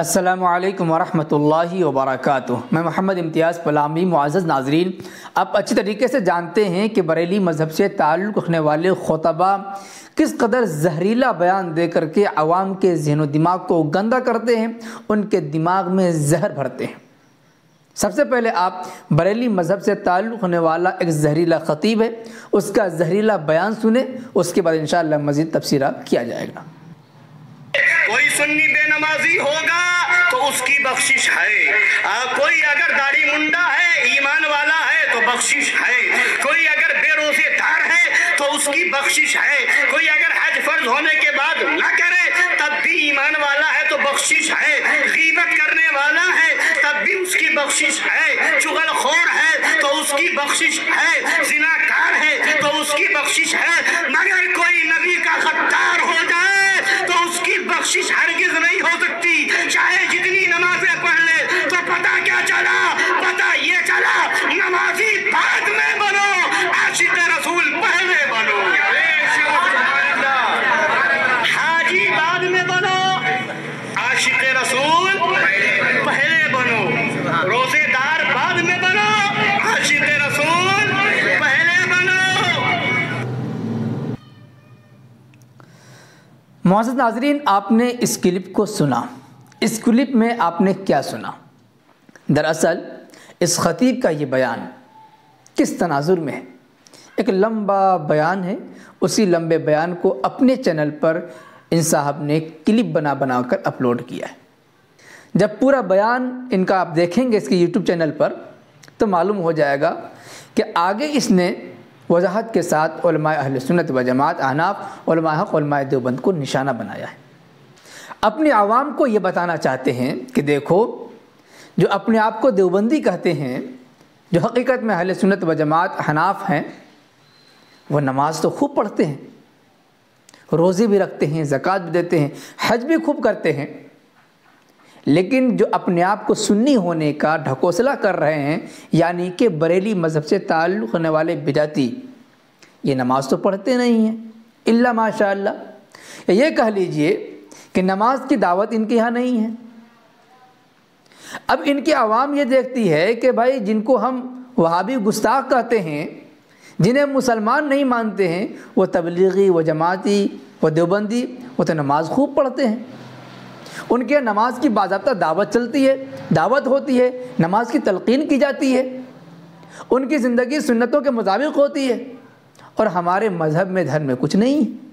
السلام علیکم ورحمۃ اللہ وبرکاتہ۔ میں محمد امتیاز پلامی۔ معزز ناظرین، آپ اچھی طریقے سے جانتے ہیں کہ بریلی مذہب سے تعلق رکھنے والے خطبہ کس قدر زہریلا بیان دے کر کے عوام کے ذہن و دماغ کو گندا کرتے ہیں، ان کے دماغ میں زہر بھرتے ہیں۔ سب سے پہلے آپ بریلی مذہب سے تعلق رکھنے والا ایک زہریلا خطیب ہے، اس کا زہریلا بیان سنیں، اس کے بعد انشاءاللہ مزید تبصرہ کیا جائے گا۔ کوئی سنی بے نمازی ہوگا تو اس کی بخشش ہے، کوئی اگر داڑھی منڈا ہے ایمان والا ہے تو بخشش ہے، کوئی اگر بے روزے دار ہے تو اس کی بخشش ہے، کوئی اگر حج فرض ہونے کے بعد نہ کرے تب بھی ایمان والا ہے تو بخشش ہے، غیبت کرنے والا ہے تب بھی اس کی بخشش ہے، چغل خور ہے تو اس کی بخشش ہے، زناکار ہے تو اس کی بخشش ہے، مگر کوئی نبی کا غدار ہو جائے تو اس کی بخشش ہرگز نہیں ہو سکتی، چاہے جتنی نمازیں پڑھ لے۔ تو پتہ کیا چلا؟ پتہ یہ چلا نمازی بعد میں بنو، عاشق رسول پہلے بنو، حاجی بعد میں بنو، عاشق رسول پہلے بنو، روزے دار بعد میں بنو، عاشق رسول پہلے بنو۔ معزز ناظرین، آپ نے اس کلپ کو سنا۔ اس کلپ میں آپ نے کیا سنا؟ دراصل اس خطیب کا یہ بیان کس تناظر میں ہے؟ ایک لمبا بیان ہے، اسی لمبے بیان کو اپنے چینل پر ان صاحب نے کلپ بنا کر اپلوڈ کیا ہے۔ جب پورا بیان ان کا آپ دیکھیں گے اس کے یوٹیوب چینل پر تو معلوم ہو جائے گا کہ آگے اس نے وضاحت کے ساتھ علماء اہل سنت و جماعت، احناف، علماء حق، علماء دیوبند کو نشانہ بنایا ہے۔ اپنے عوام کو یہ بتانا چاہتے ہیں کہ دیکھو، جو اپنے آپ کو دیوبندی کہتے ہیں، جو حقیقت میں اہل سنت و جماعت احناف ہیں، وہ نماز تو خوب پڑھتے ہیں، روزے بھی رکھتے ہیں، زکوٰۃ بھی دیتے ہیں، حج بھی خوب کرتے ہیں، لیکن جو اپنے آپ کو سنی ہونے کا ڈھکوسلا کر رہے ہیں، یعنی کہ بریلی مذہب سے تعلق ہونے والے بدعتی، یہ نماز تو پڑھتے نہیں ہیں الا ماشاء اللہ، یہ کہہ لیجئے کہ نماز کی دعوت ان کے یہاں نہیں ہے۔ اب ان کی عوام یہ دیکھتی ہے کہ بھائی جن کو ہم وہابی گستاخ کہتے ہیں، جنہیں مسلمان نہیں مانتے ہیں، وہ تبلیغی، وہ جماعتی، وہ دیوبندی، وہ تو نماز خوب پڑھتے ہیں، ان کے نماز کی باضابطہ دعوت چلتی ہے، دعوت ہوتی ہے، نماز کی تلقین کی جاتی ہے، ان کی زندگی سنتوں کے مطابق ہوتی ہے، اور ہمارے مذہب میں دھرم میں کچھ نہیں ہے۔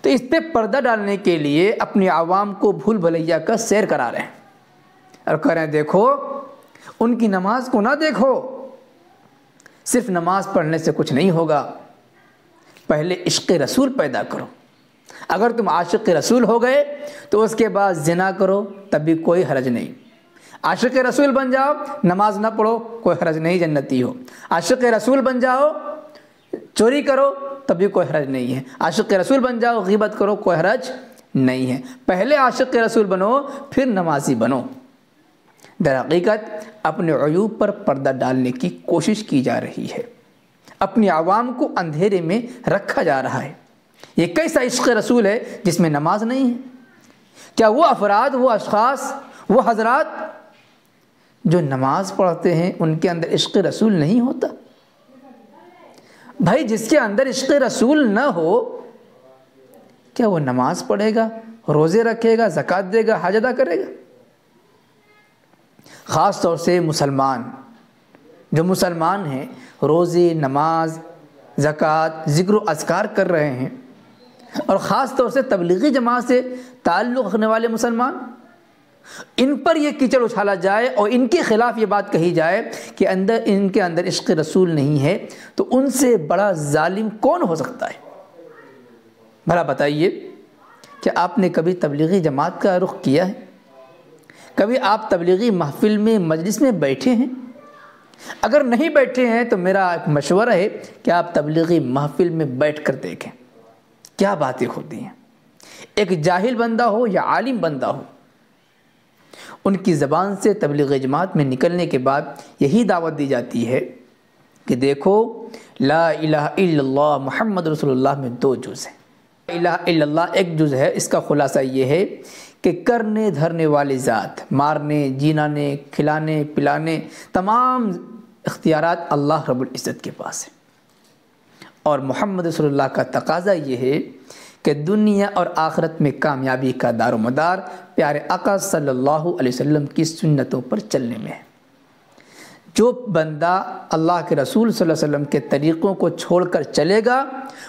تو اس پہ پردہ ڈالنے کے لیے اپنی عوام کو بھول بھلیا کا سیر کرا رہے ہیں اور کہہ رہے ہیں دیکھو، ان کی نماز کو نہ دیکھو، صرف نماز پڑھنے سے کچھ نہیں ہوگا، پہلے عشق رسول پیدا کرو۔ اگر تم عاشق رسول ہو گئے تو اس کے بعد زنا کرو تب بھی کوئی حرج نہیں، عاشق رسول بن جاؤ، نماز نہ پڑھو، کوئی حرج نہیں، جنتی ہو، عاشق رسول بن جاؤ، چوری کرو تب بھی کوئی حرج نہیں ہے، عاشق رسول بن جاؤ، غیبت کرو، کوئی حرج نہیں ہے، پہلے عاشق رسول بنو پھر نمازی بنو۔ در حقیقت اپنے عیوب پر پردہ ڈالنے کی کوشش کی جا رہی ہے، اپنی عوام کو اندھیرے میں رکھا جا رہا ہے۔ یہ کیسا عشق رسول ہے جس میں نماز نہیں ہے؟ کیا وہ افراد، وہ اشخاص، وہ حضرات جو نماز پڑھتے ہیں ان کے اندر عشق رسول نہیں ہوتا؟ بھائی جس کے اندر عشق رسول نہ ہو، کیا وہ نماز پڑھے گا، روزے رکھے گا، زکوٰۃ دے گا، حج ادا کرے گا؟ خاص طور سے مسلمان، جو مسلمان ہیں، روزے، نماز، زکوٰۃ، ذکر و اذکار کر رہے ہیں، اور خاص طور سے تبلیغی جماعت سے تعلق رکھنے والے مسلمان، ان پر یہ کیچڑ اچھالا جائے اور ان کے خلاف یہ بات کہی جائے کہ ان کے اندر عشق رسول نہیں ہے، تو ان سے بڑا ظالم کون ہو سکتا ہے؟ بھلا بتائیے، کہ آپ نے کبھی تبلیغی جماعت کا رخ کیا ہے؟ کبھی آپ تبلیغی محفل میں، مجلس میں بیٹھے ہیں؟ اگر نہیں بیٹھے ہیں تو میرا ایک مشورہ ہے کہ آپ تبلیغی محفل میں بیٹھ کر دیکھیں کیا باتیں ہوتی ہیں۔ ایک جاہل بندہ ہو یا عالم بندہ ہو، ان کی زبان سے تبلیغ جماعت میں نکلنے کے بعد یہی دعوت دی جاتی ہے کہ دیکھو، لا الہ الا اللہ محمد رسول اللہ میں 2 جز ہیں۔ لا الہ الا اللہ ایک جز ہے، اس کا خلاصہ یہ ہے کہ کرنے دھرنے والی ذات، مارنے جینانے کھلانے پلانے تمام اختیارات اللہ رب العزت کے پاس ہے، اور محمد صلی اللہ کا تقاضا یہ ہے کہ دنیا اور آخرت میں کامیابی کا دار و مدار پیارے آقا صلی اللہ علیہ وسلم کی سنتوں پر چلنے میں ہے۔ جو بندہ اللہ کے رسول صلی اللہ علیہ وسلم کے طریقوں کو چھوڑ کر چلے گا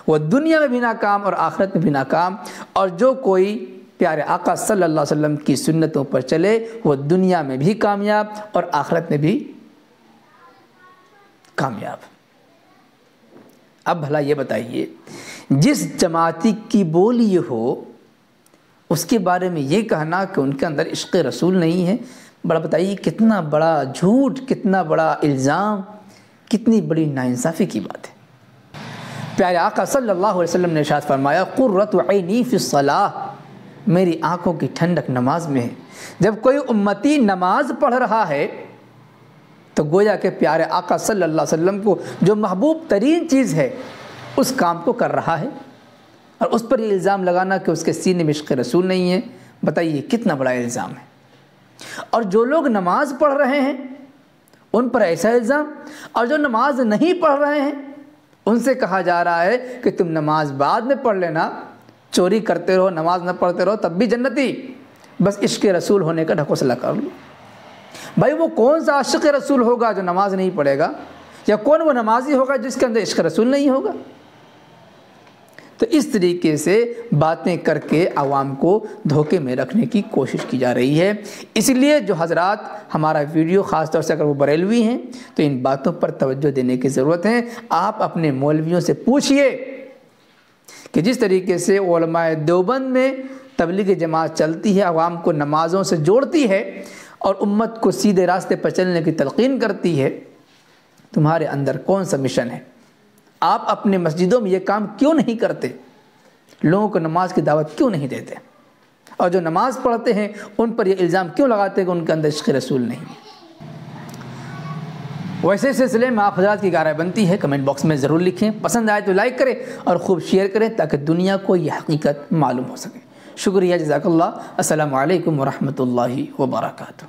وہ دنیا میں بھی ناکام اور آخرت میں بھی ناکام، اور جو کوئی پیارے آقا صلی اللہ علیہ وسلم کی سنتوں پر چلے وہ دنیا میں بھی کامیاب اور آخرت میں بھی کامیاب۔ اب بھلا یہ بتائیے، جس جماعتی کی بولی ہو اس کے بارے میں یہ کہنا کہ ان کے اندر عشق رسول نہیں ہے، بڑا بتائیے کتنا بڑا جھوٹ، کتنا بڑا الزام، کتنی بڑی ناانصافی کی بات ہے۔ پیارے آقا صلی اللہ علیہ وسلم نے ارشاد فرمایا قرۃ عینی فی الصلاۃ، میری آنکھوں کی ٹھنڈک نماز میں ہے۔ جب کوئی امتی نماز پڑھ رہا ہے تو گویا کہ پیارے آقا صلی اللہ علیہ وسلم کو جو محبوب ترین چیز ہے اس کام کو کر رہا ہے، اور اس پر یہ الزام لگانا کہ اس کے سینے میں عشق رسول نہیں ہے، بتائیے کتنا بڑا الزام ہے۔ اور جو لوگ نماز پڑھ رہے ہیں ان پر ایسا الزام، اور جو نماز نہیں پڑھ رہے ہیں ان سے کہا جا رہا ہے کہ تم نماز بعد میں پڑھ لینا، چوری کرتے رہو نماز نہ پڑھتے رہو تب بھی جنتی، بس عشق رسول ہونے کا ڈھکوسلا کر لو۔ بھائی وہ کون سا عاشق رسول ہوگا جو نماز نہیں پڑھے گا، یا کون وہ نمازی ہوگا جس کے اندر عشق رسول نہیں ہوگا؟ تو اس طریقے سے باتیں کر کے عوام کو دھوکے میں رکھنے کی کوشش کی جا رہی ہے۔ اس لیے جو حضرات ہمارا ویڈیو خاص طور سے اگر وہ بریلوی ہیں تو ان باتوں پر توجہ دینے کی ضرورت ہے۔ آپ اپنے مولویوں سے پوچھئے کہ جس طریقے سے علماء دیوبند میں تبلیغ جماعت چلتی ہے، عوام کو نمازوں سے جوڑتی ہے اور امت کو سیدھے راستے پر چلنے کی تلقین کرتی ہے، تمہارے اندر کون سا مشن ہے؟ آپ اپنے مسجدوں میں یہ کام کیوں نہیں کرتے؟ لوگوں کو نماز کی دعوت کیوں نہیں دیتے؟ اور جو نماز پڑھتے ہیں ان پر یہ الزام کیوں لگاتے کہ ان کے اندر عشق رسول نہیں ہے؟ ویسے سلسلے میں آپ حضرات کی رائے بنتی ہے، کمنٹ باکس میں ضرور لکھیں، پسند آئے تو لائک کریں اور خوب شیئر کریں تاکہ دنیا کو یہ حقیقت معلوم ہو سکے۔ شکریہ، جزاک اللہ۔ السلام علیکم ورحمۃ اللہ وبرکاتہ۔